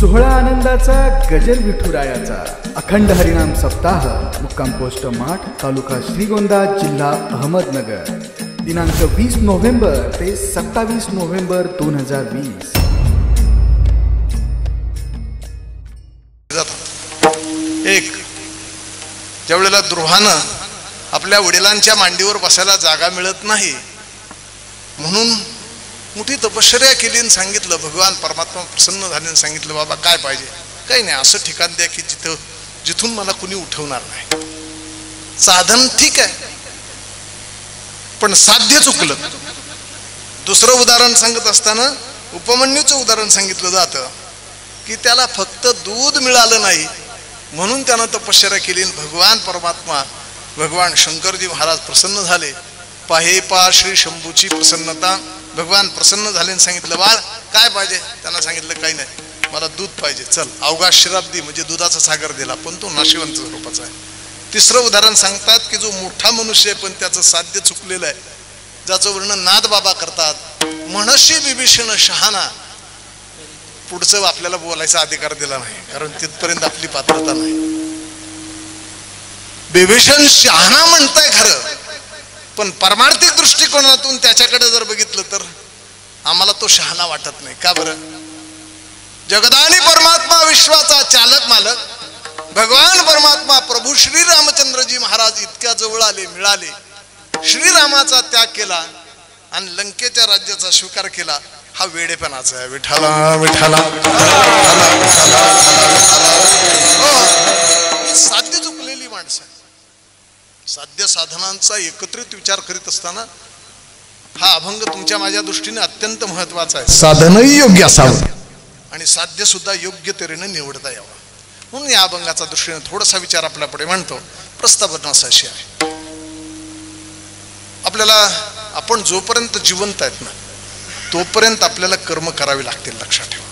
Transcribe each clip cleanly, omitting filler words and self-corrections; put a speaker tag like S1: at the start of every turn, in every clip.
S1: सोहळा आनंदाचा गजर विठुरायाचा अखंड हरिनाम सप्ताह मुक्काम पोस्ट माठ तालुका श्रीगोंदा जिल्हा अहमदनगर दिनांक 20 नोव्हेंबर ते 27 नोव्हेंबर 2020.
S2: एक ज्यावेळेला दुर्भानं आपल्या वडिलांच्या मांडीवर बसायला जागा मिळत नाही म्हणून मोठी तपश्चर्या केली आणि सांगितलं, भगवान परमात्मा प्रसन्न झाले आणि सांगितलं, बाबा काय पाहिजे? काही नाही, असं ठिकाण द्या की जिथून मला कुणी उठवणार नाही. साधन ठीक आहे पण साध्य चुकलं. दुसरं उदाहरण सांगत असताना उपमन्यूचं उदाहरण सांगितलं जातं की त्याला फक्त दूध मिळालं नाही म्हणून त्यानं तपश्चर्या केली. भगवान परमात्मा भगवान शंकरजी महाराज प्रसन्न झाले. पाहे पा श्री शंभूची प्रसन्नता. भगवान प्रसन्न झाले आणि सांगितलं, बाळ काय पाहिजे? त्यांना सांगितलं, काही नाही, मला दूध पाहिजे. चल, अवघा शिराब्दी म्हणजे दुधाचा सागर दिला, पण तो नाशिवंत स्वरूपाचा आहे. तिसरं उदाहरण सांगतात की जो मोठा मनुष्य आहे पण त्याचं साध्य चुकलेलं आहे, ज्याचं वर्णन नाद बाबा करतात. म्हणशी विभीषण शहाणा. पुढचं आपल्याला बोलायचा अधिकार दिला नाही कारण तिथपर्यंत आपली पात्रता नाही. विभीषण शहाणा म्हणताय खरं, पण परमार्थिक दृष्टिकोनातून त्याच्याकडे जर बघितलं तर आम्हाला तो शहाणा वाटत नाही. का बरं? जगदानी परमात्मा विश्वाचा चालक मालक भगवान परमात्मा प्रभू श्री रामचंद्रजी महाराज इतक्या जवळ आले, मिळाले, श्रीरामाचा त्याग केला आणि लंकेच्या राज्याचा स्वीकार केला. हा वेडेपणाचा आहे. विठाला विठाला साध्य चुकलेली माणसं. साध्य साधनांचा एकत्रित विचार करीत असताना हा अभंग तुमच्या माझ्या दृष्टीने अत्यंत महत्वाचा आहे. साधनही योग्य असावं आणि साध्य सुद्धा योग्य तऱ्हेने निवडता यावं म्हणून या अभंगाचा दृष्टीने थोडासा विचार आपल्या पुढे म्हणतो. प्रस्तावनाचा अशी आहे, आपल्याला आपण जोपर्यंत जिवंत आहेत ना तोपर्यंत आपल्याला कर्म करावी लागतील. लक्षात ठेवा,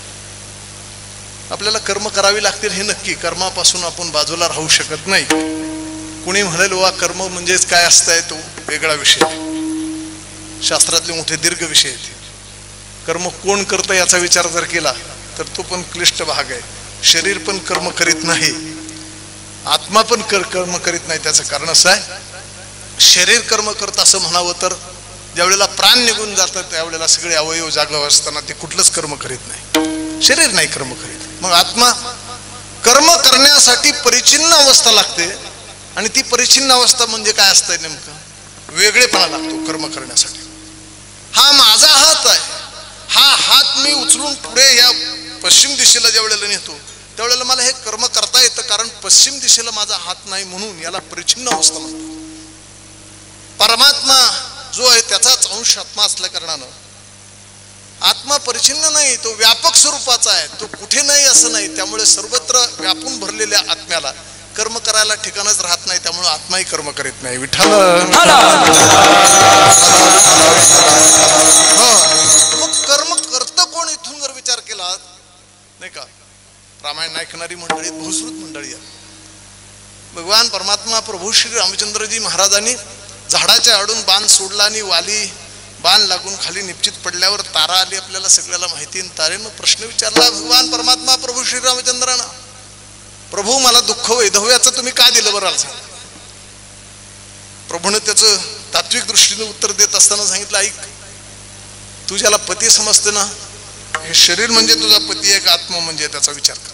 S2: आपल्याला कर्म करावी लागतील हे नक्की. कर्मापासून आपण बाजूला राहू शकत नाही. कुणी म्हणेल वा कर्म म्हणजेच काय असतंय, तो वेगळा विषय आहे, शास्त्रातले मोठे दीर्घ विषय आहेत. कर्म कोण करतं याचा विचार जर केला तर तो पण क्लिष्ट भाग आहे. शरीर पण कर्म करीत नाही, आत्मा पण कर्म करीत नाही. त्याचं कारण असं आहे, शरीर कर्म करत असं म्हणावं तर ज्यावेळेला प्राण निघून जातं त्यावेळेला सगळे अवयव जागा असताना ते कुठलंच कर्म करीत नाही, शरीर नाही कर्म करीत. मग आत्मा कर्म करण्यासाठी परिचिन्न अवस्था लागते आणि ती परिचिन्न अवस्था म्हणजे काय असतंय? नेमकं वेगळेपणा लागतो कर्म करण्यासाठी. हा माझा हात आहे, हा हात मी उचलून पुढे या पश्चिम दिशेला ज्या वेळेला नेतो त्यावेळेला मला हे कर्म करता येतं कारण पश्चिम दिशेला माझा हात नाही, म्हणून याला परिचिन्न अवस्था म्हणतात. परमात्मा जो आहे त्याचाच अंश आत्मा असल्या कारणानं आत्मा परिचिन्न नाही, तो व्यापक स्वरूपाचा आहे, तो कुठे नाही असं नाही. त्यामुळे सर्वत्र व्यापून भरलेल्या आत्म्याला कर्म करायला ठिकाणच राहत नाही, त्यामुळे आत्माही कर्म करीत नाही. विठ्ठल. मग कर्म करत कोण इथून जर विचार केला नाही का, रामायण ऐकणारी मंडळी बहुश्रुत मंडळी आहे. भगवान परमात्मा प्रभू श्री रामचंद्रजी महाराजांनी झाडाच्या आडून बाण सोडला आणि वाली बाण लागून खाली निश्चित पडल्यावर तारा आली, आपल्याला सगळ्याला माहिती. तारेनं प्रश्न विचारला भगवान परमात्मा प्रभू श्री रामचंद्रांना, प्रभू मला दुःख वैधव्याचं तुम्ही का दिलं बरं? प्रभूने त्याचं तात्विक दृष्टीने उत्तर देत असताना सांगितलं, ऐक, तू ज्याला पती समजते ना, हे शरीर म्हणजे तुझा पती आहे का आत्मा म्हणजे त्याचा विचार कर.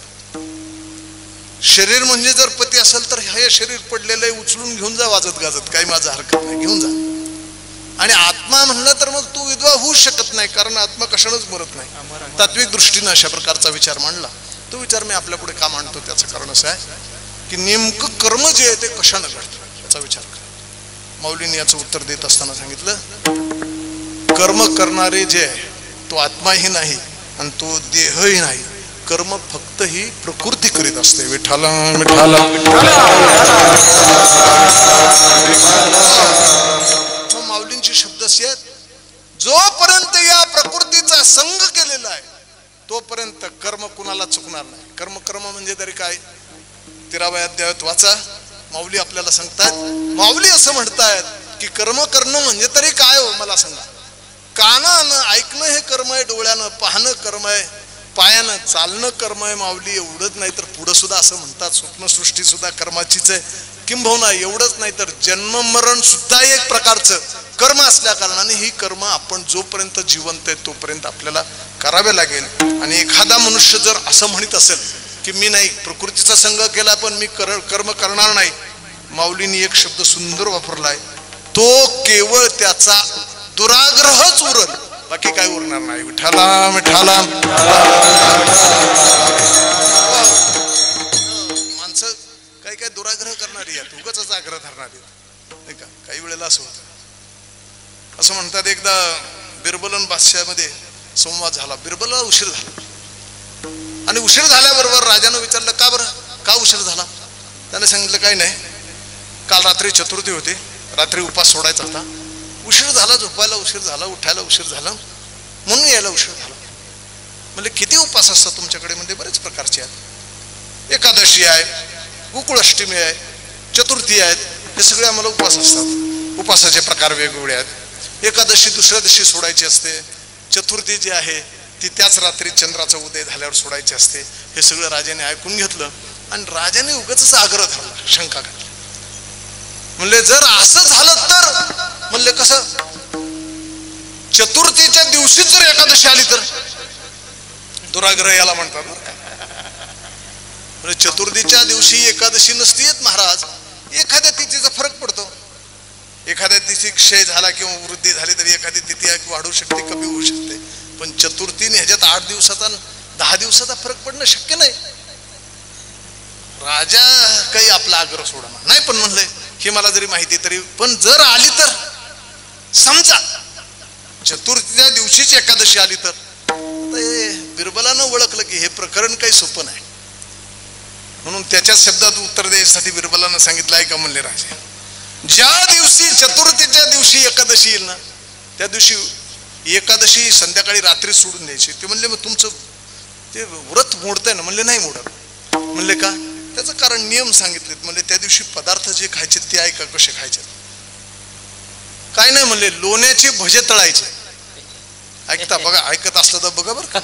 S2: शरीर म्हणजे जर पती असेल तर हे शरीर पडलेलं आहे, उचलून घेऊन जा वाजत गाजत, काही माझा हरकत नाही, घेऊन जा. आणि आत्मा म्हणलं तर मग तू विधवा होऊ शकत नाही कारण आत्मा कशानंच मरत नाही. तात्विक दृष्टीने अशा प्रकारचा विचार मांडला. तो विचार मी आपल्या पुढे का मांडतो त्याचं कारण असं आहे की नेमकं कर्म जे आहे ते कशानं घडतं याचा विचार करा. माऊलींनी याचं उत्तर देत असताना सांगितलं, कर्म करणारे जे आहे तो आत्माही नाही आणि तो देहही नाही, कर्म फक्त ही प्रकृती करीत असते. विठाला विठाला. माऊलींचे शब्द असे आहेत, जोपर्यंत या प्रकृतीचा संग केलेला आहे तोपर्यंत कर्म कुणाला चुकणार नाही. कर्म कर्म म्हणजे तरी काय? 13व्या अध्यायात वाचा, माऊली आपल्याला सांगतात. माऊली असं म्हणतायत की कर्म करणं म्हणजे तरी काय हो मला सांगा. कानानं ऐकणं हे कर्म आहे, डोळ्यानं पाहणं कर्म आहे, पायानं चालणं कर्म आहे माऊली. एवढंच नाही तर पुढं सुद्धा असं म्हणतात स्वप्नसृष्टी सुद्धा कर्माचीच आहे. किंबहुना एवढंच नाही तर जन्म मरण सुद्धा एक प्रकारचं कर्म असल्या कारणाने ही कर्म आपण जोपर्यंत जिवंत आहे तोपर्यंत आपल्याला करावे लागेल. आणि एखादा मनुष्य जर असं म्हणत असेल की मी नाही प्रकृतीचा संग केला पण मी कर्म करणार नाही, माऊलींनी एक शब्द सुंदर वापरलाय, तो केवळ त्याचा दुराग्रहच उरल, बाकी काय उरणार नाही. विठाला विठाला. माणसं काही काय दुराग्रह करणारी आहेत, उगाच आग्रह धरणारी नाही का. काही वेळेला असं होतं, असं म्हणतात एकदा बिरबल आणि बादशाहमध्ये संवाद झाला. बिरबलला उशीर झाला आणि उशीर झाल्याबरोबर राजानं विचारलं का बरं, का उशीर झाला. त्याने सांगितलं काही नाही, काल रात्री चतुर्थी होती, रात्री उपास सोडायचा होता, उशीर झाला, झोपायला उशीर झाला, उठायला उशीर झाला, म्हणून यायला उशीर झाला. म्हणजे किती उपास असतात तुमच्याकडे. म्हणजे बरेच प्रकारचे आहेत, एकादशी आहे, गोकुळाष्टमी आहे, चतुर्थी आहेत, हे सगळे आम्हाला उपास असतात. उपासाचे प्रकार वेगवेगळे आहेत. एकादशी दुसऱ्या दिवशी सोडायची असते, चतुर्थी जी आहे ती त्याच रात्री चंद्राचा उदय झाल्यावर सोडायची असते. हे सगळं राजाने ऐकून घेतलं आणि राजाने उगाच आग्रह धरला, शंका घातली. म्हणले जर असं झालं तर, म्हणले कसं, चतुर्थीच्या दिवशीच जर एकादशी आली तर. दुराग्रह याला म्हणतात. म्हणजे चतुर्थीच्या दिवशी एकादशी नसती येत महाराज, एखाद्या तिथीचा फरक पडतो. एखाद्या तिथी क्षय झाला किंवा वृद्धी झाली तरी एखादी तिथी वाढू शकते, कमी होऊ शकते. पण चतुर्थीने ह्याच्यात 8 दिवसाचा 10 दिवसाचा फरक पडणं शक्य नाही. राजा काही आपला आग्रह सोडणार नाही, पण म्हणलंय हे मला जरी माहिती तरी, पण जर आली तर, समजा चतुर्थीच्या दिवशीच एकादशी आली तर. बिरबलानं ओळखलं की हे प्रकरण काही सोपं नाही, म्हणून त्याच्या शब्दात उत्तर द्यायसाठी बिरबलानं सांगितलं आहे का. म्हणले राजे, ज्या दिवशी चतुर्थीच्या दिवशी एकादशी येईल ना, त्या दिवशी एकादशी संध्याकाळी रात्री सोडून द्यायची. ते म्हणले मग तुमचं ते व्रत मोडतंय ना. म्हणले नाही मोडत. म्हणले का. त्याचं कारण नियम सांगितलेत. म्हणजे त्या दिवशी पदार्थ जे खायचे ते ऐका कसे खायचे. काय नाही म्हणले, लोण्याचे भजे तळायचे. ऐकता बघा, ऐकत असलं तर बघा बरं का.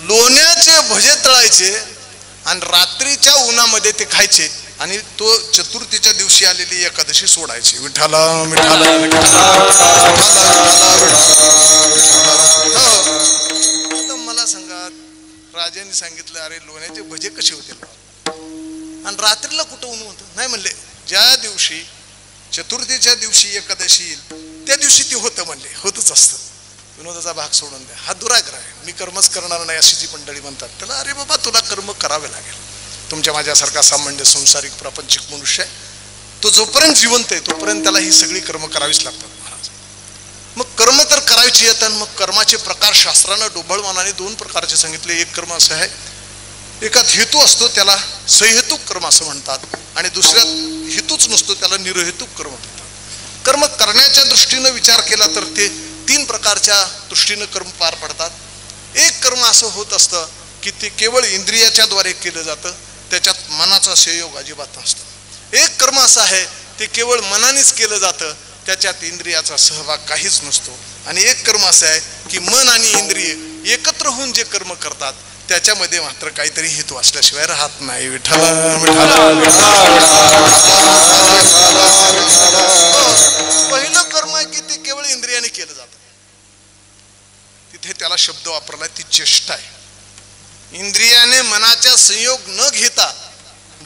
S2: लोण्याचे भजे तळायचे आणि रात्रीच्या उन्हामध्ये ते खायचे आणि तो चतुर्थीच्या दिवशी आलेली एकादशी सोडायची. विठाला विठाला. आता मला सांगा, राजाने सांगितलं अरे लोण्याचे भजे कसे होते आणि रात्रीला कुठं ऊन होतं. नाही म्हणले, ज्या दिवशी चतुर्थीच्या दिवशी एकादशी येईल त्या दिवशी ते होतं. म्हणले होतच असतं. विनोदाचा भाग सोडून द्या, हा दुराग्रह आहे. मी कर्मच करणार नाही अशी जी मंडळी म्हणतात त्याला, अरे बाबा तुला कर्म करावे लागेल. तुमच्या माझ्यासारखा सामान्य संसारिक प्रापंचिक मनुष्य आहे, तो जोपर्यंत जिवंत आहे तोपर्यंत त्याला ही सगळी कर्म करावीच लागतात महाराज. मग कर्म तर करायची येतात. मग कर्माचे प्रकार शास्त्रानं ढोबळमानाने 2 प्रकारचे सांगितले. एक कर्म असं आहे, एकात हेतू असतो त्याला सहेतुक कर्म असं म्हणतात आणि दुसऱ्यात हेतूच नसतो त्याला निरहेतुक कर्म म्हणतात. कर्म करण्याच्या दृष्टीनं विचार केला तर ते 3 प्रकारच्या दृष्टीनं कर्म पार पडतात. एक कर्म असं होत असतं की ते केवळ इंद्रियाच्या द्वारे केलं जातं, त्याच्यात मनाचा संयोग अजिबात नसतो. एक कर्म असं आहे ते केवळ मनानेच केलं जातं, त्याच्यात इंद्रियाचा सहभाग काहीच नसतो. आणि एक कर्म असं आहे की मन आणि इंद्रिय एकत्र होऊन जे कर्म करतात त्याच्यामध्ये मात्र काहीतरी हेतू असल्याशिवाय राहत नाही. विठ्ठल पहिलं कर्म आहे की ते केवळ इंद्रियाने केलं जातं. तिथे त्याला शब्द वापरला ती चेष्टा आहे. इंद्रियाने मनाच्या संयोग न घेता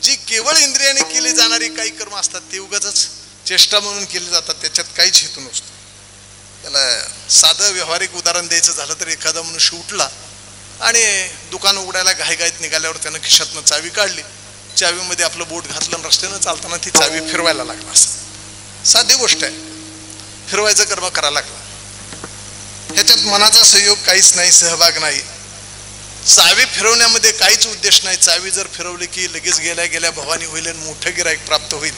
S2: जी केवळ इंद्रियाने केली जाणारी काही कर्म असतात ते उगाच चेष्टा म्हणून केली जातात, त्याच्यात काहीच हेतू नसतो. त्याला साधं व्यावहारिक उदाहरण द्यायचं झालं तर एखादा मनुष्य उठला आणि दुकान उघडायला घाईघाईत निघाल्यावर त्यानं खिशातनं चावी काढली, चावीमध्ये आपलं बोट घातलं आणि रस्त्यानं चालताना ती चावी फिरवायला लागला. असं साधी गोष्ट आहे, फिरवायचं कर्म करायला लागला. ह्याच्यात मनाचा संयोग काहीच नाही, सहभाग नाही. चावी फिरवण्यामध्ये काहीच उद्देश नाही. चावी जर फिरवली की लगेच गेल्या गेल्या भवानी होईल आणि मोठं गिराईक प्राप्त होईल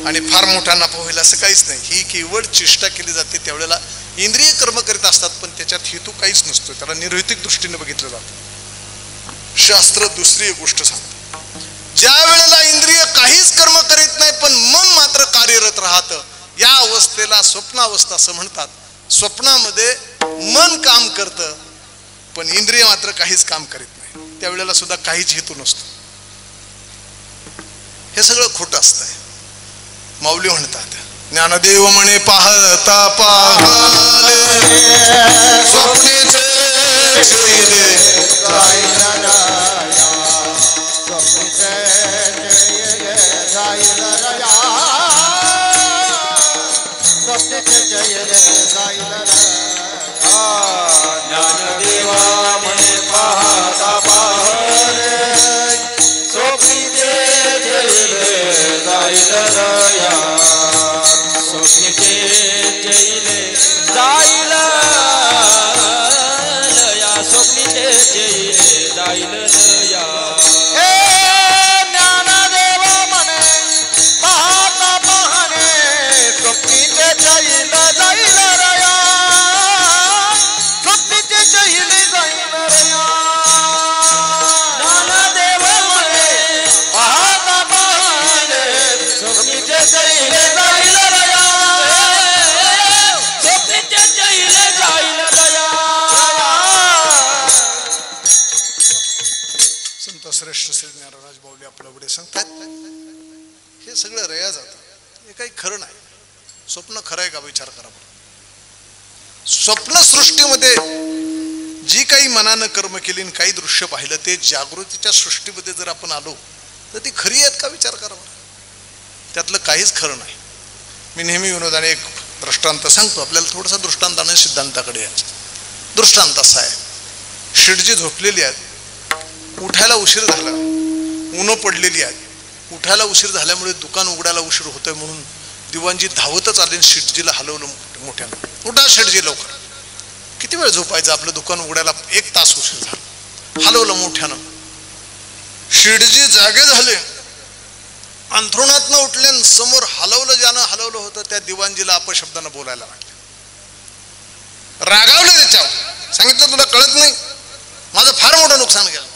S2: आणि फार मोठा नफा होईल असं काहीच नाही. ही केवळ चेष्टा केली जाते. त्यावेळेला इंद्रिय कर्म करीत असतात पण त्याच्यात हेतू काहीच नसतो, त्याला निर्हैतुक दृष्टीने बघितलं जातं. शास्त्र दुसरी एक गोष्ट सांगतं, ज्या वेळेला इंद्रिय काहीच कर्म करीत नाही पण मन मात्र कार्यरत राहतं, या अवस्थेला स्वप्नावस्था असं म्हणतात. स्वप्नामध्ये मन काम करतं पण इंद्रिय मात्र काहीच काम करीत नाही. त्यावेळेला सुद्धा काहीच हेतू नसतो. हे सगळं खोटं असतंय. माऊली म्हणतात, ज्ञानदेव म्हणे पाहता पाहले स्वप्नीचे जैले
S3: ज्ञानदेवा म्हणे पाहता पाहले स्वप्नीचे जैले जाईल लया. स्वप्नीचे जैले जाईल लया. स्वप्नीचे जैले जाईल लया. ज्ञानदेव म्हणे पाहता पाहणे स्वप्नीचे जैले जाईल लया. स्वप्नीचे जैले जाईल लया. ज्ञानदेव म्हणे पाहता पाहणे स्वप्नीचे जैले जाईल लया. स्वप्नीचे जैले जाईल लया.
S2: संत श्रेष्ठ श्री ज्ञानराज माऊली आपल्या पुढे सांगतात, हे सगळं रया जातं. हे काही खरं नाही. स्वप्न खरं आहे का विचार करा बरं. स्वप्न सृष्टीमध्ये जी काही मनानं कर्म केली आणि काही दृश्य पाहिलं ते जागृतीच्या सृष्टीमध्ये जर आपण आलो तर ती खरी आहेत का विचार करा बरं. त्यातलं काहीच खरं नाही. मी नेहमी विनोदाने एक दृष्टांत सांगतो. आपल्याला थोडासा दृष्टांताने सिद्धांताकडे यायचं. दृष्टांत असा आहे, शेठजी झोपलेली आहेत, उठायला उशीर झाला, ऊनं पडलेली आहेत. उठायला उशीर झाल्यामुळे दुकान उघडायला उशीर होतोय म्हणून दिवाणजी धावतच आले, शेठजीला हलवलं मोठ्यानं. उठा शेठजी लवकर. किती वेळ झोपायचं, आपलं दुकान उघडायला 1 तास उशीर झाला. हलवलं मोठ्यानं. शेठजी जागे झाले, अंथरुणातनं उठले, समोर हलवलं ज्यानं हलवलं होतं त्या दिवाणजीला अपशब्दानं बोलायला लागले. रागावले त्याच्यावर. सांगितलं तुला कळत नाही, माझं फार मोठं नुकसान केलं.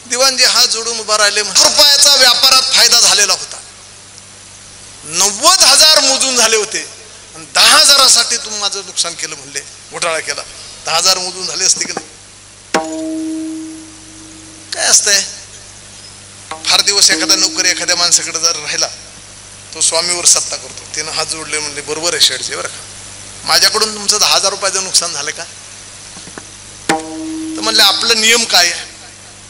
S2: दिवाणजी हात जोडून उभा राहिले. रुपयाचा व्यापारात फायदा झालेला होता. 90,000 मोजून झाले होते आणि 10,000साठी तुम्ही माझं नुकसान केलं म्हणले, घोटाळा केला. 10,000 मोजून झाले असते की नाही. काय असतंय, फार दिवस एखादा नोकरी एखाद्या माणसाकडे जर राहिला तो स्वामीवर सत्ता करतो. त्यानं हात जोडले म्हणले, बरोबर आहे शेठजी बरं का, माझ्याकडून तुमचं 10,000 रुपयाचं नुकसान झालं का. तर म्हणले आपलं नियम काय आहे,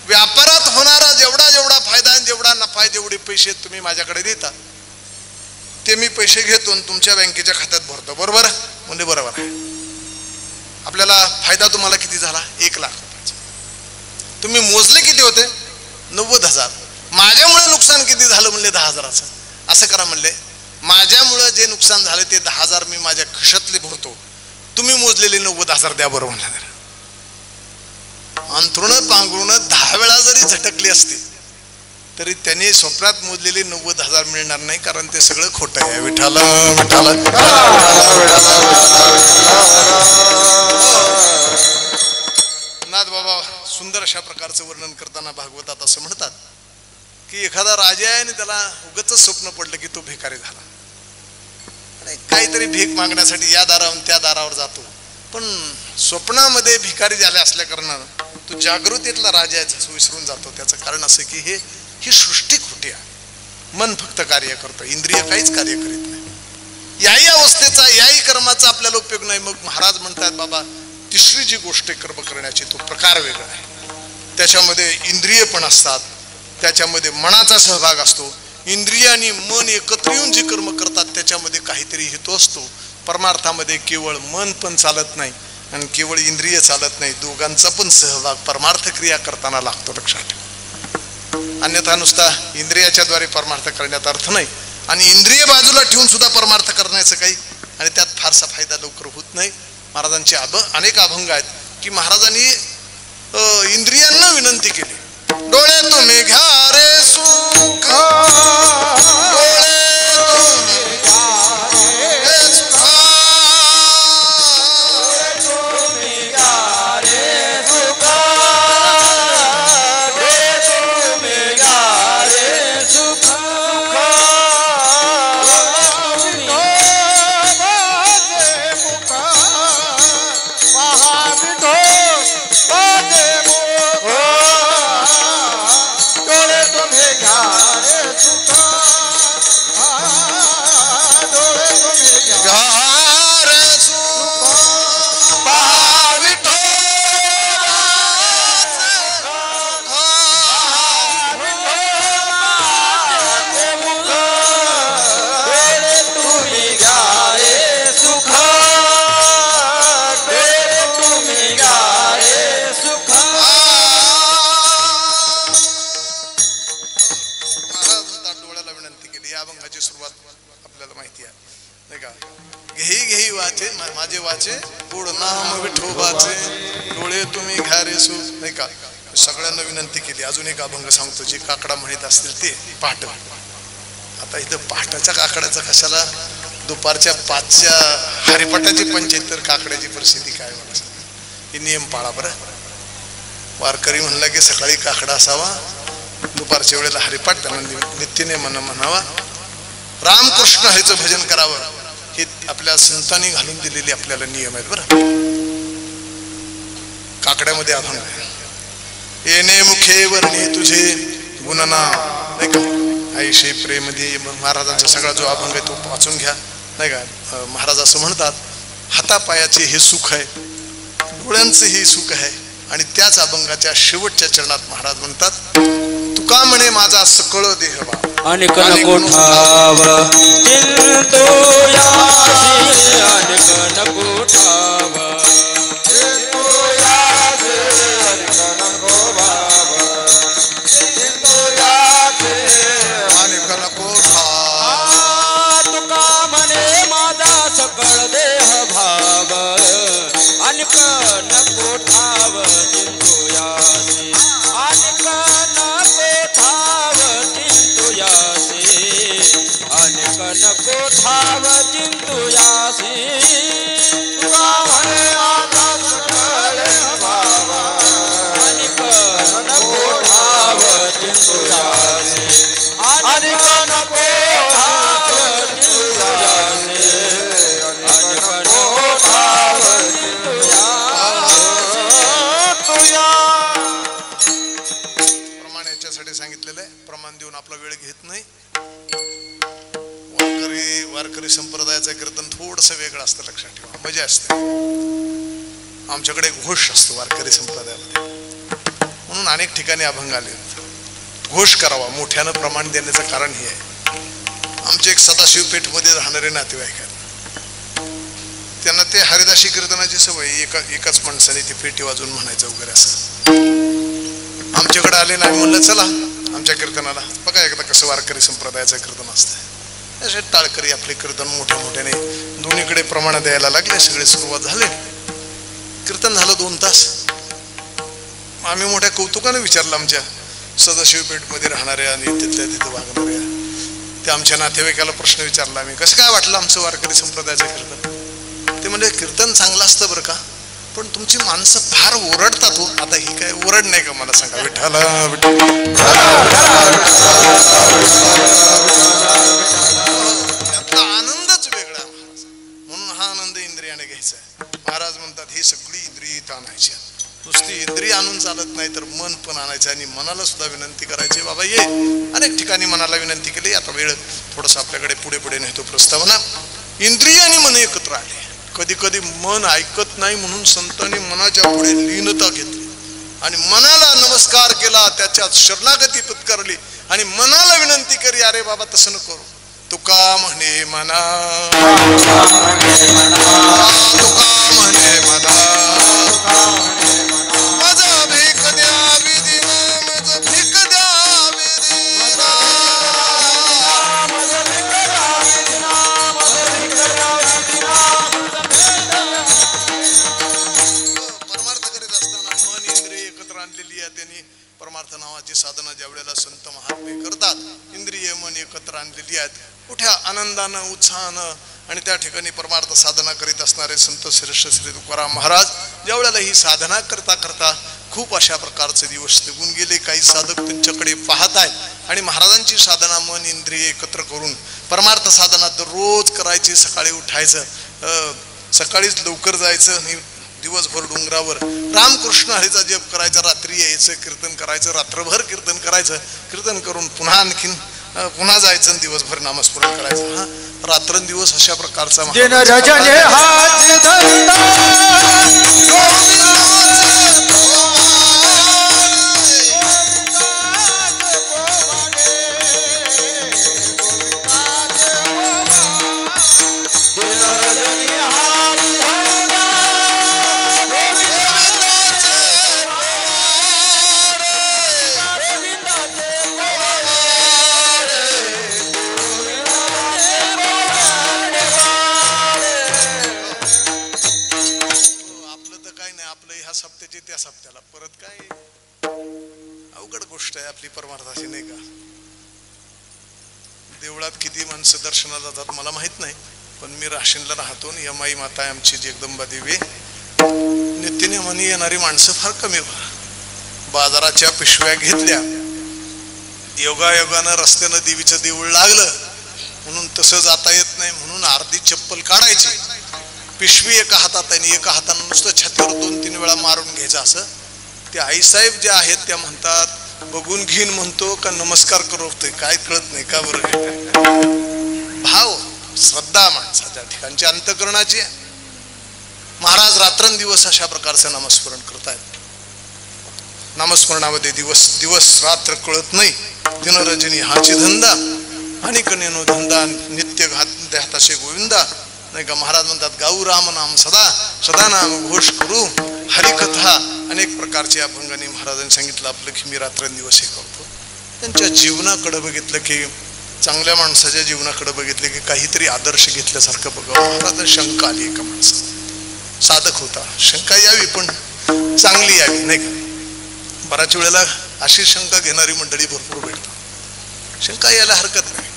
S2: व्यापारात होणारा जेवढा जेवढा फायदा आणि जेवढा नफा आहे जेवढे पैसे तुम्ही माझ्याकडे देता ते मी पैसे घेतो आणि तुमच्या बँकेच्या खात्यात भरतो. बरोबर म्हणजे बरोबर आहे. आपल्याला फायदा तुम्हाला किती झाला, 1 लाख रुपयाचा. तुम्ही मोजले किती होते, 90,000. माझ्यामुळे नुकसान किती झालं म्हणले 10,000चं. असं करा म्हणले, माझ्यामुळे जे नुकसान झालं ते 10,000 मी माझ्या खिशातले भरतो, तुम्ही मोजलेले 90,000 द्या बरोबर म्हणलं. अंथरुण पांघरुण 10 वेळा जरी झटकली असती तरी त्यांनी स्वप्नात मोजलेले 90,000 मिळणार नाही, कारण ते सगळं खोटं आहे. विठाला विठाला नाथ बाबा सुंदर अशा प्रकारचं वर्णन करताना भागवतात असं म्हणतात की एखादा राजा आहे आणि त्याला उगाच स्वप्न पडलं की तो भिकारी झाला आणि काहीतरी भीक मागण्यासाठी या दारावर त्या दारावर जातो. पण स्वप्नामध्ये भिकारी झाले असल्या कारणानं तो जागृतीतला राजा आहे विसरून जातो. त्याचं कारण असं की ही सृष्टी खोटी आहे. मन फक्त कार्य करतं, इंद्रिय काहीच कार्य करीत नाही. याही अवस्थेचा याही कर्माचा आपल्याला उपयोग नाही. मग महाराज म्हणतात बाबा तिसरी जी गोष्ट कर्म करण्याची तो प्रकार वेगळा आहे. त्याच्यामध्ये इंद्रिय पण असतात, त्याच्यामध्ये मनाचा सहभाग असतो. इंद्रिय आणि मन एकत्र येऊन जे कर्म करतात त्याच्यामध्ये काहीतरी हेतू असतो. परमार्थामध्ये केवळ मन पण चालत नाही आणि केवळ इंद्रिय चालत नाही, दोघांचा पण सहभाग परमार्थ क्रिया करताना लागतो. लक्षात ठेवा. अन्यथा नुसता इंद्रियाच्या द्वारे परमार्थ करण्यात अर्थ नाही आणि इंद्रिय बाजूला ठेवून सुद्धा परमार्थ करण्याचं काही आणि त्यात फारसा फायदा लवकर होत नाही. महाराजांचे अनेक अभंग आहेत की महाराजांनी इंद्रियांना विनंती केली, डोळे तुम्ही घ्या रे सुख, डोळे तुम्ही घ्या रे सुख,
S3: तुम्ही घ्या रे सुख, तुम्ही घ्या रे सुख, पहा विठो
S2: घ्या रे सु, नाही का. सगळ्यांना विनंती केली. अजून एक अभंग सांगतो, जे काकडा म्हणत असतील ते पाठ. आता इथं पहाटाच्या काकड्याचं कशाला, दुपारच्या 5च्या हरिपाठाची पंचायत तर काकड्याची परिस्थिती काय म्हणायचं. हे नियम पाळा बरं. वारकरी म्हणला की सकाळी काकडा असावा, दुपारच्या वेळेला हरिपाठ त्यांना नित्यने म्हणावा, रामकृष्ण हरीचं भजन करावं. हे आपल्या संतांनी घालून दिलेले आपल्याला नियम आहेत बरं. काकड्यामध्ये अभंग आहे, येणे मुखे वर्णी तुझे गुणना, नाही का. आईशे प्रेम दे, महाराजांचा सगळा जो अभंग आहे तो वाचून घ्या, नाही का. महाराज असं म्हणतात, हातापायाचे हे सुख आहे, डोळ्यांचे हे सुख आहे. आणि त्याच अभंगाच्या शेवटच्या चरणात महाराज म्हणतात, तुका म्हणे माझा सकळ देह बा
S3: अनेक नको ठाव चिंतो यासी, अनेक नको ठाव चिंतो यासी, अनेक नको भाव चिंतो यासी,
S2: अनेक नको ठाव.
S3: तुका म्हणे माझा सकळ देह भाव, अनेक नको ठाव चिंतो यासी, अनेक नको ठाव चिंतो यासी, अनेक नको ठाव चिंतो यासी. तुका म्हणे माझा सकळ देह भाव, अनेक नको ठाव चिंतो यासी, अनेक नको ठाव चिंतो यासी, अनेक नको ठाव चिंतो
S2: प्रमाण याच्यासाठी सांगितलेलं आहे. प्रमाण देऊन आपला वेळ घेत नाही. वारकरी संप्रदायाचं कीर्तन थोडंसं वेगळं असतं, लक्षात ठेवा, मजा असते. आमच्याकडे घोष असतो वारकरी संप्रदायामध्ये, म्हणून अनेक ठिकाणी अभंग आले. घोष करावा, मोठ्यानं प्रमाण देण्याचं कारण हे आहे. आमचे एक सदाशिव पेठमध्ये राहणारे नातेवाईक आहेत, त्यांना ते हरिदासी कीर्तनाची सवय, एकाच माणसाने ती पेटी वाजून म्हणायचं वगैरे असं. आमच्याकडे आले नाही, म्हणलं चला आमच्या कीर्तनाला, बघा एकदा कसं वारकरी संप्रदायाचं कीर्तन असतं. असे टाळकरी आपले कीर्तन मोठ्या मोठ्याने दोन्हीकडे प्रमाण द्यायला लागले. सगळे सुरुवात झाले, कीर्तन झालं 2 तास. आम्ही मोठ्या कौतुकाने विचारलं आमच्या सदाशिव पेठमध्ये राहणाऱ्या आणि तिथल्या तिथं वागणाऱ्या त्या आमच्या नातेवाईकाला प्रश्न विचारला आम्ही, कसं काय वाटलं आमचं वारकरी संप्रदायाचं कीर्तन. ते म्हणजे कीर्तन चांगलं असतं बरं का, पण तुमची माणसं फार ओरडतात हो. आता ही काय ओरड नाही का, मला सांगा. विठ्ठला यातला आनंदच वेगळा महाराज, म्हणून हा आनंद इंद्रियाने घ्यायचा आहे. महाराज म्हणतात, ही सगळी इंद्रिय इथं आणायची, नुसती इंद्रिय आणून चालत नाही, तर मन पण आणायचं. आणि मनाला सुद्धा विनंती करायची, बाबा ये. अनेक ठिकाणी मनाला विनंती केली. आता वेळ थोडंसं आपल्याकडे पुढे पुढे नेतो प्रस्तावना. इंद्रिय आणि मन एकत्र आले. कधी कधी मन ऐकत नाही म्हणून संतांनी मनाच्या पुढे लीनता घेतली आणि मनाला नमस्कार केला, त्याच्यात शरणागती पत्करली आणि मनाला विनंती करी, अरे बाबा तसं नको करू. तुका म्हणे मना, तुका म्हणे मना, माझा भीक द्या विधीना, माझा भीक द्या विधीना, परमार्थ करीत असताना मन इंद्रिय एकत्र आणलेली आहे. त्यांनी परमार्थ नावाची साधना ज्या वेळेला संत महात्मे करतात, इंद्रिय मन एकत्र आणलेली आहेत मोठ्या आनंदानं उत्साहानं. आणि त्या ठिकाणी परमार्थ साधना करीत असणारे संत श्रेष्ठ श्री तुकाराम महाराज ज्या वेळेला ही साधना करता करता खूप अशा प्रकारचे दिवस निघून गेले. काही साधक त्यांच्याकडे पाहत आहेत आणि महाराजांची साधना मन इंद्रिय एकत्र करून परमार्थ साधना दररोज करायची. सकाळी उठायचं, सकाळीच लवकर जायचं आणि दिवसभर डोंगरावर रामकृष्ण हरीचा जप करायचा, रात्री यायचं, कीर्तन करायचं, रात्रभर कीर्तन करायचं, कीर्तन करून पुन्हा आणखीन पुन्हा जायचं आणि दिवसभर नामस्मरण करायचं. हा रात्रंदिवस अशा प्रकारचा कसा त्याला परत काय अवघड गोष्ट आहे आपली परमार्थाची, नाही का? देवळात किती माणसं दर्शनाला जातात मला माहित नाही, पण मी राशीनला राहतो आणि यमाई माता आहे आमची जगदंबा देवी, नित्यनेमाने येणारी माणसं फार कमी. बाजाराच्या पिशव्या घेतल्या, योगायोगानं रस्त्यानं देवीचं देऊळ लागलं म्हणून तसं जाता येत नाही म्हणून अर्धी चप्पल काढायची, पिशवी एका हातात आणि एका हातानं नुसतं छातीवर 2-3 वेळा मारून घ्यायचं. असं ते आईसाहेब ज्या आहेत त्या म्हणतात, बघून घेईन म्हणतो का नमस्कार करवतोय काय कळत नाही का बरं. भाव श्रद्धा माणसाच्या ठिकाणची अंतःकरणाची. महाराज रात्रंदिवस अशा प्रकारचं नामस्मरण करतायत. नामस्मरणामध्ये दिवस दिवस रात्र कळत नाही. दिनरजनी हाची धंदा आणि कनेनो धंदा नित्य हाताशे गोविंदा, नाही का? महाराज म्हणतात गाऊ राम नाम सदा सदा नाम घोष करू हरिकथा. अनेक प्रकारच्या अभंगाने महाराजांनी सांगितलं आपलं की मी रात्रंदिवस हे करतो. त्यांच्या जीवनाकडे बघितलं की, चांगल्या माणसाच्या जीवनाकडे बघितलं की काहीतरी आदर्श घेतल्यासारखं बघावं. महाराज शंका आली एका माणसाला, साधक होता, शंका यावी पण चांगली यावी, नाही का? बऱ्याच वेळेला अशी शंका घेणारी मंडळी भरपूर भेटतात. शंका यायला हरकत नाही,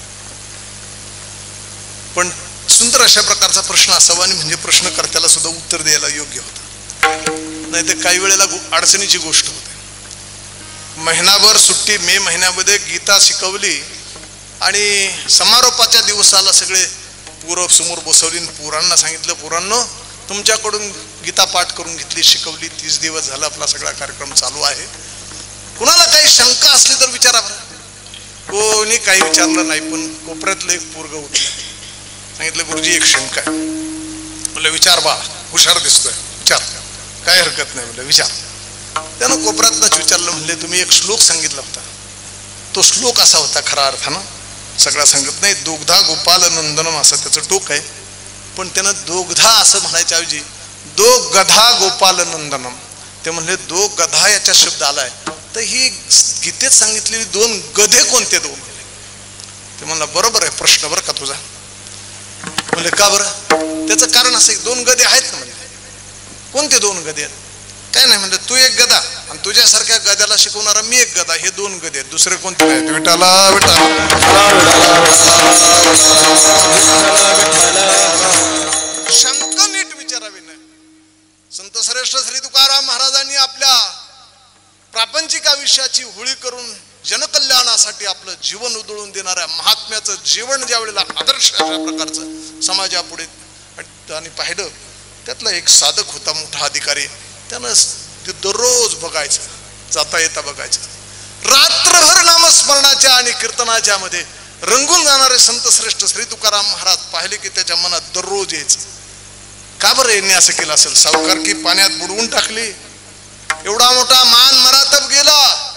S2: पण सुंदर अशा प्रकारचा प्रश्न असावा आणि म्हणजे प्रश्नकर्त्याला सुद्धा उत्तर द्यायला योग्य होतं. नाही तर काही वेळेला अडचणीची गोष्ट होते. महिनाभर सुट्टी, मे महिन्यामध्ये गीता शिकवली आणि समारोपाच्या दिवसाला सगळे पूर्व समोर बसवली, पोरांना सांगितलं पोरांनो तुमच्याकडून गीता पाठ करून घेतली, शिकवली, 30 दिवस झाला आपला सगळा कार्यक्रम चालू आहे. कुणाला काही शंका असली तर विचारा बरं. कोणी काही विचारलं नाही, पण कोपऱ्यातलं एक पोरग उठलं, सांगितलं गुरुजी एक शंका आहे. म्हणलं विचार बा, हुशार दिसतोय, विचार, काय हरकत नाही. म्हणलं विचार. त्यानं कोपऱ्यातनंच विचारलं. म्हणले तुम्ही एक श्लोक सांगितला होता, तो श्लोक असा होता खरा अर्थानं, सगळा सांगत नाही, दोग्धा गोपाल नंदनम असं त्याचं टोक आहे, पण त्यानं दोग्धा असं म्हणायच्या ऐवजी दो गधा गोपाल नंदनम. ते म्हणले दो गधा याच्या शब्द आलाय, तर ही गीतेत सांगितलेली 2 गधे कोणते 2? ते म्हणला बरोबर आहे प्रश्न बरं का तुझा. म्हणले का बरं? त्याचं कारण असं 2 गधे आहेत ना. म्हणजे कोणते 2 गधे आहेत? काय नाही म्हणलं तू एक गधा आणि तुझ्यासारख्या गध्याला शिकवणारा मी एक गधा, हे 2 गधे आहेत, दुसरे कोणते नाहीत. विठाला विठाला. शंका नीट विचारावी नाही. संत श्रेष्ठ श्री तुकाराम महाराजांनी आपल्या प्रापंचिक आयुष्याची होळी करून जनकल्याणासाठी आपलं जीवन उधळून देणाऱ्या महात्म्याचं जीवन ज्या वेळेला आदर्श अशा प्रकारचं समाजापुढे आणि पाहिलं, त्यातला एक साधक होता मोठा अधिकारी, त्यानं ते दररोज बघायचं, जाता येता बघायचं. रात्रभर नामस्मरणाच्या आणि कीर्तनाच्या मध्ये रंगून जाणारे संत श्रेष्ठ श्री तुकाराम महाराज पाहिले की त्याच्या मनात दररोज यायचं. का बरं यांनी असं केलं असेल? सावकारकी पाण्यात बुडवून टाकली, एवढा मोठा मान मरातब गेला,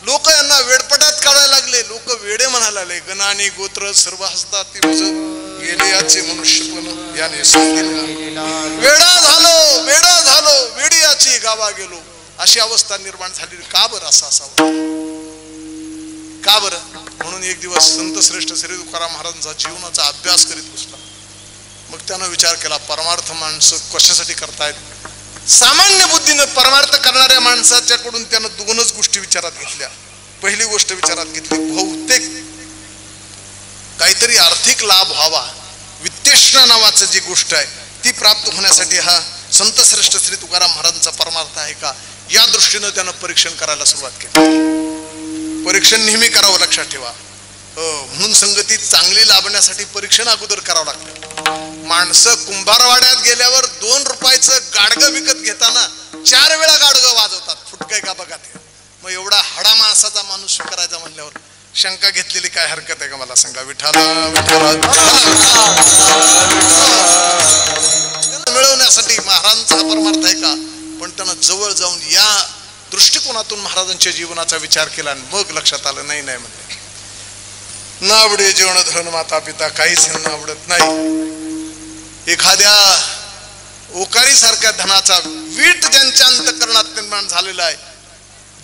S2: लोक यांना वेडपटात काढायला लागले, लोक वेडे म्हणायला लागले. गणानी गोत्र सर्व हसतात गेले याचे मनुष्यपण याने सांगितलं, वेडा झालो वेडा झालो वेडी याची गावा गेलो, अशी अवस्था निर्माण झाली. का बरं असं असावं? का बरं? म्हणून एक दिवस संत श्रेष्ठ श्री तुकाराम महाराजांचा जीवनाचा अभ्यास करीत बसला. मग त्यानं विचार केला, परमार्थ माणसं कशासाठी करतायत? सामान्य बुद्धीनं परमार्थ करणाऱ्या माणसाच्याकडून त्यानं 2च गोष्टी विचारात घेतल्या. पहिली गोष्ट विचारात घेतली, बहुतेक काहीतरी आर्थिक लाभ व्हावा, वित्तेष्णा नावाचं जी गोष्ट आहे ती प्राप्त होण्यासाठी हा संत श्रेष्ठ श्री तुकाराम महाराजांचा परमार्थ आहे का, या दृष्टीनं त्यानं परीक्षण करायला सुरुवात केली. परीक्षण नेहमी करावं, लक्षात ठेवा. म्हणून संगती चांगली लाभण्यासाठी परीक्षण अगोदर करावं लागतं. माणसं कुंभारवाड्यात गेल्यावर 2 रुपयाचं गाडगं विकत घेताना 4 वेळा गाडगं वाजवतात, फुटकय का बघा ते. मग एवढा हाडा माणसाचा माणूस करायचा म्हणल्यावर शंका घेतलेली काय हरकत आहे का? मला सांगा. विठाला मिळवण्यासाठी महाराजांचा परमार्थ आहे का? पण त्यानं जवळ जाऊन या दृष्टिकोनातून महाराजांच्या जीवनाचा विचार केला आणि मग लक्षात आलं, नाही नाही म्हणले, न आवडे जेवण धन माता पिता, काहीच ह्यांना आवडत नाही. एखाद्या ओकारी सारख्या धनाचा वीट ज्यांच्या अंतःकरणात निर्माण झालेला आहे,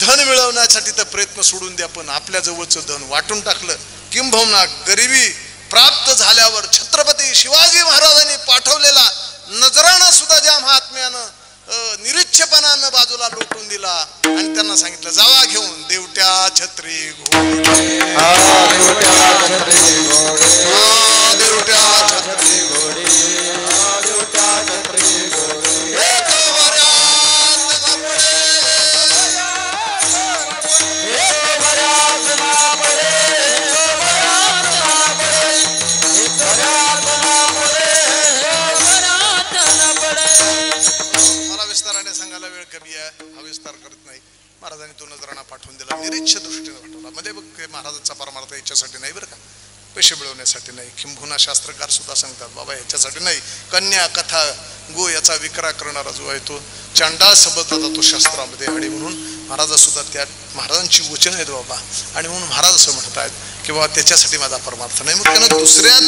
S2: धन मिळवण्यासाठी तर प्रयत्न सोडून द्या, पण आपल्या जवळचं धन वाटून टाकलं. किंबहुना गरिबी प्राप्त झाल्यावर छत्रपती शिवाजी महाराजांनी पाठवलेला नजराणा सुद्धा ज्या महात्म्यानं निरीच्छपणानं बाजूला लोटून दिला आणि त्यांना सांगितलं जावा घेऊन देवट्या छत्री घोडे सांगायला वेळ कमी आहे, हा विस्तार करत नाही. महाराजांनी तो नजराणा पाठवून दिला, निरीच्छ दृष्टीने पाठवला. मध्ये बघ महाराजांचा परमार्थ याच्यासाठी नाही बरं का, पैसे मिळवण्यासाठी नाही. किंबहुना शास्त्रकार सुद्धा सांगतात बाबा याच्यासाठी नाही. कन्या कथा गो याचा विक्रा करणारा जो आहे तो चांडाळ सबदला तो शास्त्रामध्ये. आणि म्हणून महाराज सुद्धा त्या महाराजांची वचन आहेत बाबा. आणि म्हणून महाराज असं म्हणतात की बाबा त्याच्यासाठी माझा परमार्थ नाही. मग त्यानं दुसऱ्या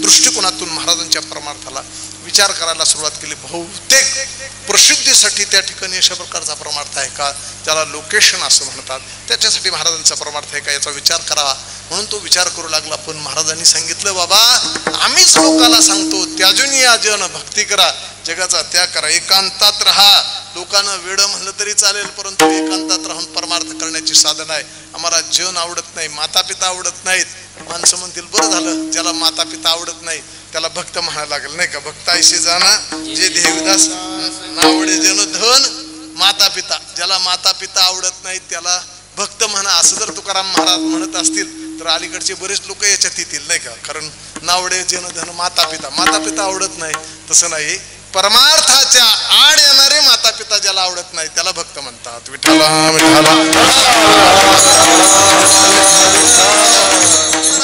S2: दृष्टिकोनातून महाराजांच्या परमार्थाला विचार करायला सुरुवात केली. बहुतेक प्रसिद्धीसाठी त्या ठिकाणी अशा प्रकारचा परमार्थ आहे का, ज्याला लोकेशन असं म्हणतात, त्याच्यासाठी महाराजांचा परमार्थ आहे का याचा विचार करावा. म्हणून तो विचार करू लागला. पण महाराजांनी सांगितलं बाबा आम्हीच लोकांना सांगतो त्याजून या जन भक्ती करा, जगाचा त्याग करा, एकांतात राहा. लोकांना वेड म्हणलं तरी चालेल, परंतु एकांतात राहून परमार्थ करण्याची साधन आहे. आम्हाला जन आवडत नाही, माता पिता आवडत नाहीत. माणसं म्हणतील बरं झालं ज्याला माता पिता आवडत नाही त्याला भक्त म्हणायला लागेल नाही का. भक्त ऐसे जाना जे देवदास नावडे जन धन माता पिता. ज्याला माता पिता आवडत नाही त्याला भक्त म्हणा, असं जर तुकाराम महाराज म्हणत असतील तर अलीकडचे बरेच लोक याच्यात येतील नाही का. कारण नावडे जन धन माता पिता, माता पिता आवडत नाही तसं नाही. परमार्थाच्या आड येणारे माता पिता ज्याला आवडत नाही त्याला भक्त म्हणतात. विठ्ठला विठ्ठला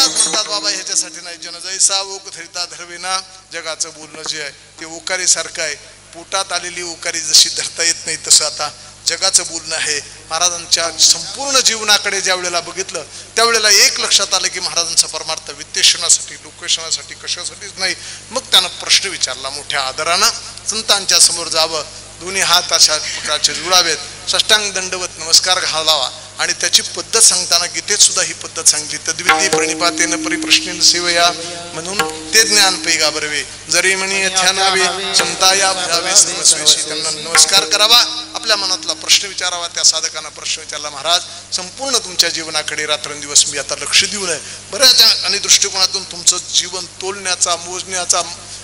S2: म्हणतात बाबा ह्याच्यासाठी नाही. जन जैसा ओक धरिता धरविना. जगाचं बोलणं जे आहे ते ओकारी सारखं आहे. पोटात आलेली ओकारी जशी धरता येत नाही तसं आता जगाचं बोलणं आहे. महाराजांच्या संपूर्ण जीवनाकडे ज्या वेळेला बघितलं त्यावेळेला एक लक्षात आलं की महाराजांचा परमार्थ वित्तेषणासाठी लोकेशनासाठी कशासाठीच नाही. मग त्यानं प्रश्न विचारला मोठ्या आदरानं. संतांच्या समोर जावं, दोन्ही हात अशा प्रकारचे जुळावेत, साष्टांग दंडवत नमस्कार घालावा. आणि त्याची पद्धत सांगताना गीतेत सुद्धा ही पद्धत सांगितली. तद्विधी प्रणिपातेन परिप्रश्नेन सेवया म्हणून ते ज्ञान पैगा बरवे जरी म्हणी ध्यानावे संताया भरावे सर्वस्वेशी. त्यांना नमस्कार करावा, आपल्या मनातला प्रश्न विचारावा. त्या साधकांना प्रश्न विचारला महाराज संपूर्ण तुमच्या जीवनाकडे रात्रंदिवस मी आता लक्ष देऊ नये, बऱ्याच आणि दृष्टिकोनातून तुमचं जीवन तोलण्याचा मोजण्याचा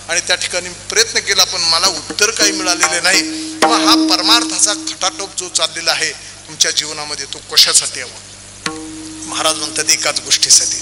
S2: आणि त्या ठिकाणी प्रयत्न केला पण मला उत्तर काही मिळालेले नाही. मग हा परमार्थाचा खटाटोप जो चाललेला आहे तुमच्या जीवनामध्ये तो कशासाठी हवा. महाराज म्हणतात एकाच गोष्टीसाठी,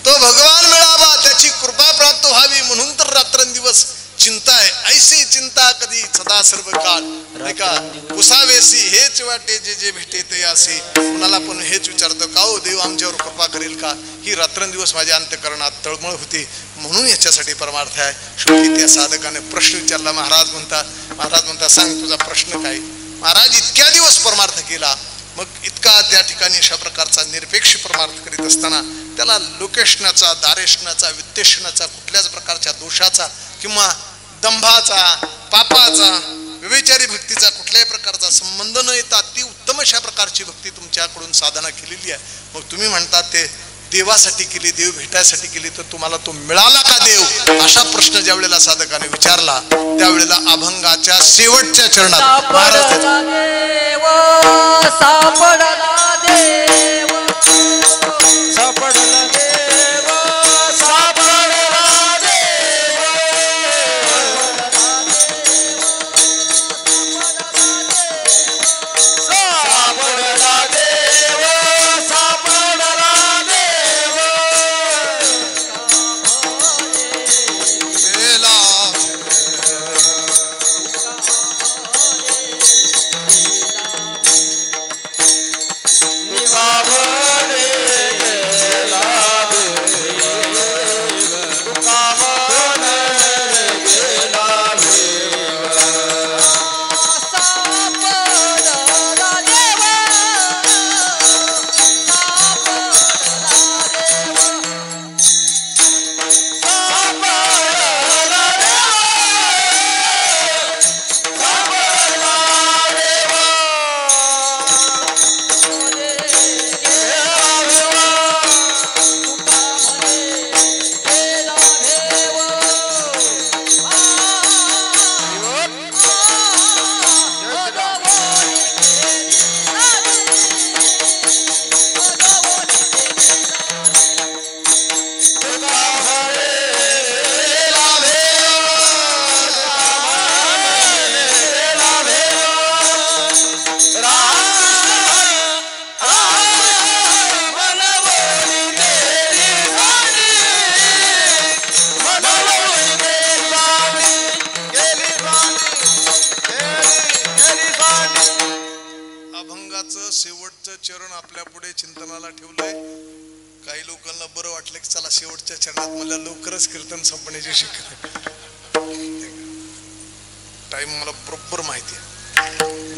S2: तो भगवान मिळावा, त्याची कृपा प्राप्त व्हावी म्हणून तर रात्रंदिवस चिंता आहे. ऐसी चिंता कधी सदा सर्व काळ नाही का. पुसावेसी हेच वाटे जे जे भेटे ते असे. कुणाला पण हेच विचारतो का हो देव आमच्यावर कृपा करेल का. ही रात्रंदिवस माझ्या अंतःकरणात तळमळ होती म्हणून याच्यासाठी परमार्थ आहे. शेवटी त्या साधकाने प्रश्न विचारला. महाराज म्हणतात सांग तुझा प्रश्न काय. महाराज इतक्या दिवस परमार्थ केला, मग इतका त्या ठिकाणी अशा प्रकारचा निरपेक्ष परमार्थ करीत असताना त्याला लोकेशनाचा, दारेशनाचा, वित्तेषणाचा, कुठल्याच प्रकारच्या दोषाचा किंवा दंभाचा, पापाचा, व्यभिचारी भक्तीचा कुठल्याही प्रकारचा संबंध न येता ती उत्तम अशा प्रकारची भक्ती तुमच्याकडून साधना केलेली आहे. मग तुम्ही म्हणतात ते देवासाठी केली, देव भेटायसाठी केली, तर तुम्हाला तो मिळाला का देव, असा प्रश्न ज्या वेळेला साधकाने विचारला त्यावेळेला अभंगाच्या शेवटच्या चरणात महाराज अभंगाचं शेवटचं चरण आपल्या पुढे चिंतनाला ठेवलंय. काही लोकांना बरं वाटलं की चला शेवटच्या चरणात मला लवकरच कीर्तन संपण्याची शिकत. टाइम मला बरोबर माहिती आहे,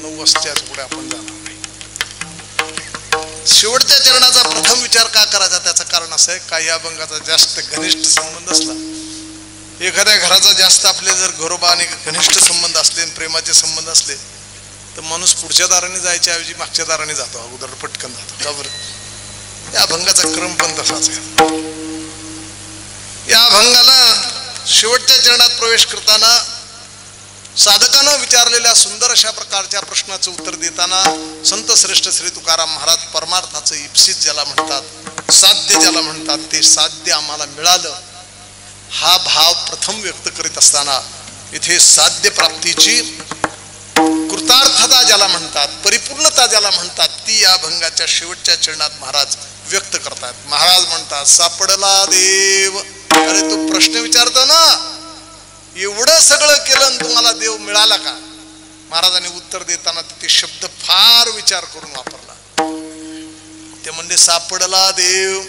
S2: 9 वाजताच्या पुढे आपण जाणार नाही. शेवटच्या चरणाचा प्रथम विचार का करायचा त्याचं कारण असं आहे, काही अभंगाचा जास्त घनिष्ठ संबंध असला, एखाद्या घराचा जास्त आपले जर घरोबा आणि घनिष्ठ संबंध असले, प्रेमाचे संबंध असले, तर माणूस पुढच्या दाराने जायच्या ऐवजी मागच्या दाराने जातो, अगोदर पटकन जातो. का बरं? या अभंगाचा क्रम पण तसाच आहे. या अभंगाला शेवटच्या चरणात प्रवेश करताना साधकानं विचारलेल्या सुंदर अशा प्रकारच्या प्रश्नाचं उत्तर देताना संत श्रेष्ठ श्री तुकाराम महाराज परमार्थाचं इप्सित ज्याला म्हणतात, साध्य ज्याला म्हणतात, ते साध्य आम्हाला मिळालं हा भाव प्रथम व्यक्त करीत असताना इथे साध्य प्राप्तीची कृतार्थता ज्याला म्हणतात, परिपूर्णता ज्याला म्हणतात, ती या अभंगाच्या शेवटच्या चरणात महाराज व्यक्त करतात. महाराज म्हणतात, सापडला देव. अरे तू प्रश्न विचारतो ना, एवढं सगळं केलं तुम्हाला देव मिळाला का? महाराजांनी उत्तर देताना ते शब्द फार विचार करून वापरला. ते म्हणजे सापडला देव.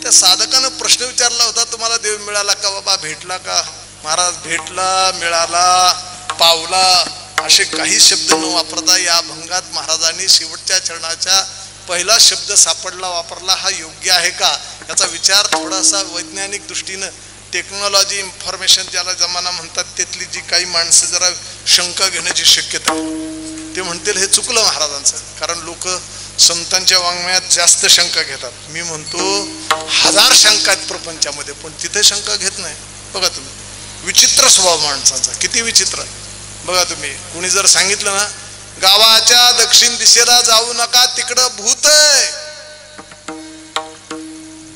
S2: त्या साधकानं प्रश्न विचारला होता, तुम्हाला देव मिळाला का बाबा, भेटला का? महाराज भेटला, मिळाला, पावला असे काही शब्द न वापरता या अभंगात महाराजांनी शेवटच्या चरणाच्या पहिला शब्द सापडला वापरला. हा योग्य आहे का याचा विचार थोडासा वैज्ञानिक दृष्टीनं, टेक्नॉलॉजी, इन्फॉर्मेशन ज्याला जमाना म्हणतात, त्यातली जी काही माणसं जरा शंका घेण्याची शक्यता, ते म्हणतील हे चुकलं महाराजांचं. कारण लोक संतांच्या वाङ्मयात जास्त शंका घेतात. मी म्हणतो 1000 शंका आहेत प्रपंचामध्ये, पण तिथे शंका घेत नाही. बघा तुम्ही, विचित्र स्वभाव माणसांचा, किती विचित्र. बघा तुम्ही, कुणी जर सांगितलं ना गावाच्या दक्षिण दिशेला जाऊ नका, तिकडं भूत आहे,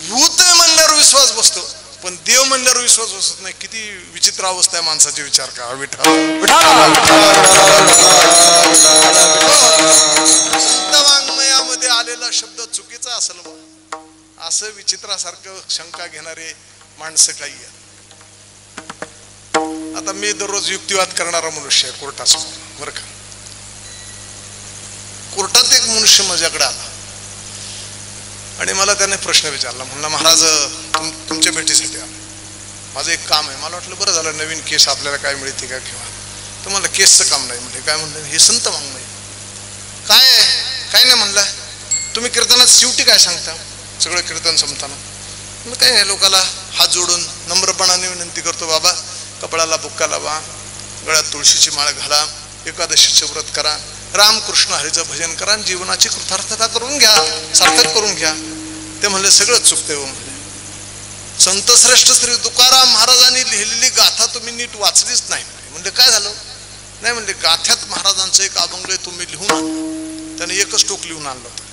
S2: भूत आहे म्हणल्यावर विश्वास बसतो, पण देव म्हणल्यावर विश्वास बसत नाही. किती विचित्र अवस्था आहे माणसाची. विचार करा. संत वाङ्मयामध्ये आलेला शब्द चुकीचा असेल बा, असं विचित्रासारखं शंका घेणारे माणसं काही आहेत. आता मी दररोज युक्तिवाद करणारा मनुष्य आहे कोर्टासमोर, बरं का. कोर्टात एक मनुष्य माझ्याकडे आला आणि मला त्याने प्रश्न विचारला. म्हणला, महाराज तुमच्या भेटीसाठी आला, माझं एक काम आहे. मला वाटलं बरं झालं नवीन केस आपल्याला काय मिळते का किंवा. तर मला केसचं काम नाही. म्हणजे काय म्हणलं, हे संत वाङ्मय काय काय नाही म्हणलं. तुम्ही कीर्तनात शेवटी काय सांगता? सगळं कीर्तन संपताना म्हणलं काय नाही, लोकाला हात जोडून नम्रपणाने विनंती करतो, बाबा कपाळाला बुक्का लावा, गळ्यात तुळशीची माळ घाला, एकादशीचं व्रत करा, रामकृष्ण हरीचं भजन करा, आणि जीवनाची कृतार्थता करून घ्या, सार्थक करून घ्या. ते म्हणले सगळंच चुकते हो. म्हणले संत श्रेष्ठ श्री तुकाराम महाराजांनी लिहिलेली गाथा तुम्ही नीट वाचलीच नाही. म्हणजे काय झालं? नाही म्हणले, गाथ्यात महाराजांचं एक अभंग तुम्ही लिहून आणलं. त्याने एकच टोक लिहून आणलं होतं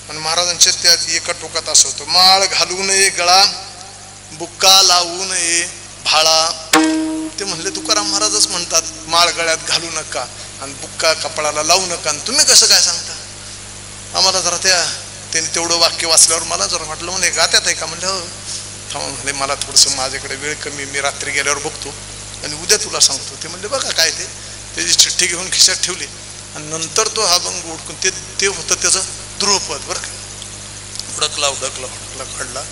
S2: आणि महाराजांच्या त्या एका टोकात असं होतं, माळ घालू नये गळा, बुक्का लावू नये भाळा. ते म्हणले तुकाराम महाराजच म्हणतात माळ गळ्यात घालू नका आणि बुक्का कपाळाला लावू नका, आणि तुम्ही कसं काय सांगता? आम्हाला जरा त्यांनी तेवढं वाक्य वाचल्यावर मला जरा वाटलं, म्हणजे गात्यात आहे का? म्हणलं हो. थांबा म्हणले, मला थोडंसं माझ्याकडे वेळ कमी, मी रात्री गेल्यावर बघतो आणि उद्या तुला सांगतो. ते म्हणले बघा काय ते, त्याची चिठ्ठी घेऊन खिशात ठेवली आणि नंतर तो हा अभंग उडकून ते होतं त्याचं ध्रुवपद, बरं का. उडकला खडला,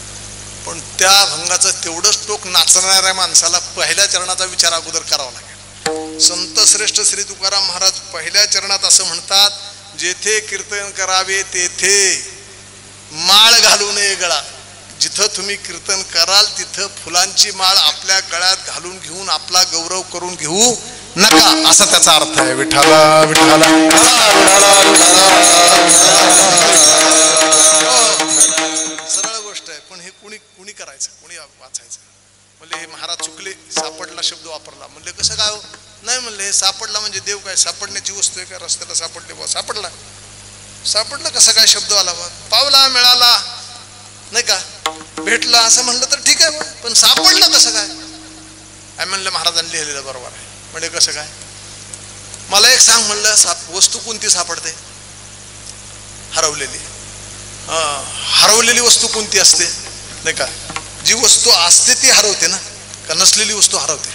S2: पण त्या अभंगाचं तेवढंच टोक नाचणाऱ्या माणसाला पहिल्या चरणाचा विचार अगोदर करावा लागेल. संत श्रेष्ठ श्री तुकाराम महाराज पहिल्या चरणात असं म्हणतात, जेथे कीर्तन करावे तेथे माळ घालू नये गळा. जिथं तुम्ही कीर्तन कराल तिथं फुलांची माळ आपल्या गळ्यात घालून घेऊन आपला गौरव करून घेऊ नका, असा त्याचा अर्थ आहे. विठाला विठाला सरळ गोष्ट आहे, पण हे कुणी करायचं, कुणी वाचायचं? म्हणले हे महाराज चुकले, सापडला शब्द वापरला. म्हणले कसं काय हो? नाही म्हणले, हे सापडला म्हणजे देव काय सापडण्याची वस्तू आहे का? रस्त्याला सापडले बा, सापडला कसं काय शब्द आला बा? पावला, मिळाला नाही का, भेटला असं म्हणलं तर ठीक आहे, पण सापडलं कसं काय? म्हणलं महाराजांनी लिहिलेलं बरोबर आहे. म्हणजे कसं काय? मला एक सांग म्हणलं, वस्तू कोणती सापडते? हरवलेली वस्तू कोणती असते? नाही का, जी वस्तू असते ती हरवते ना, का नसलेली वस्तू हरवते?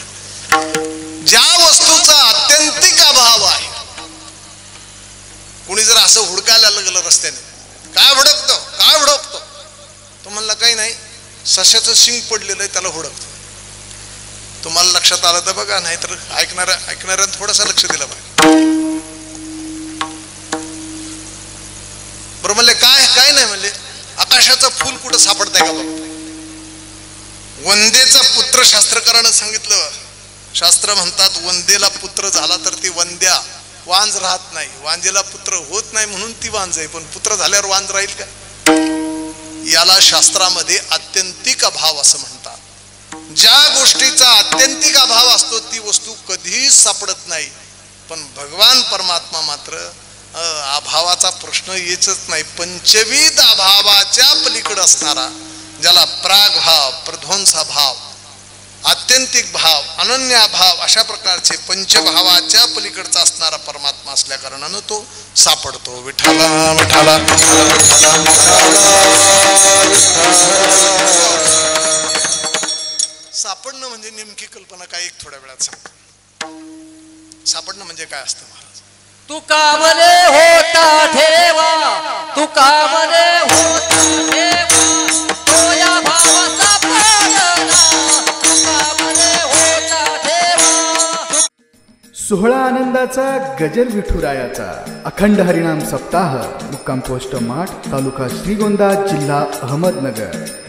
S2: ज्या वस्तूचा आत्यंतिक अभाव आहे असं हुडकायला लागलं रस्त्याने, काय हुडकतो काय हुडकतो? तो म्हणला काही नाही, सश्याचं शिंग पडलेलं आहे त्याला हुडकतो. तुम्हाला लक्षात आलं तर बघा, नाहीतर ऐकणाऱ्या थोडंसं लक्ष दिलं पाहिजे. बरं म्हणले काय नाही म्हणले, आकाशाचं फूल कुठं सापडतंय का बघ. वंदेचा पुत्र शास्त्रकारानं सांगितलं. शास्त्र म्हणतात वंदेला पुत्र झाला तर ती वंद्या, वांज राहत नाही. वांजेला पुत्र होत नाही म्हणून ती वांज आहे, पण पुत्र झाल्यावर वांज राहील का? याला शास्त्रामध्ये आत्यंतिक अभाव असं म्हणतात. ज्या गोष्टीचा आत्यंतिक अभाव असतो ती वस्तू कधीच सापडत नाही. पण भगवान परमात्मा मात्र अभावाचा प्रश्न येतच नाही. पंचविध अभावाच्या पलीकडे असणारा, ज्याला प्राग भाव, प्रध्वंसा भाव, आत्यंतिक भाव, अनन्य भाव अशा प्रकारचे पंचभावाच्या पलीकडचा असणारा परमात्मा असल्या कारणानं तो सापडतो. विठ्ठला विठ्ठला सापडणं म्हणजे नेमकी कल्पना काय, एक थोड्या वेळात सांग. सापडणं म्हणजे काय असतं महाराज?
S3: तुका मने होता ठेवा, तुका मने होता ठेवा, तो या भावाचा पाळणा, तुका मने होता ठेवा.
S1: सोहळा आनंदाचा गजर विठुरायाचा अखंड हरिनाम सप्ताह, मुक्काम पोस्ट माठ, तालुका श्रीगोंदा, जिल्हा अहमदनगर.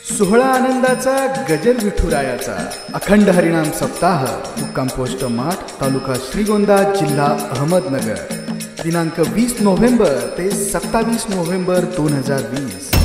S1: सोहळा आनंदाचा गजर विठुरायाचा अखंड हरिनाम सप्ताह, मुक्काम पोस्ट माठ, तालुका श्रीगोंदा, जिल्हा अहमदनगर. दिनांक 20 नोव्हेंबर ते 27 नोव्हेंबर 2020.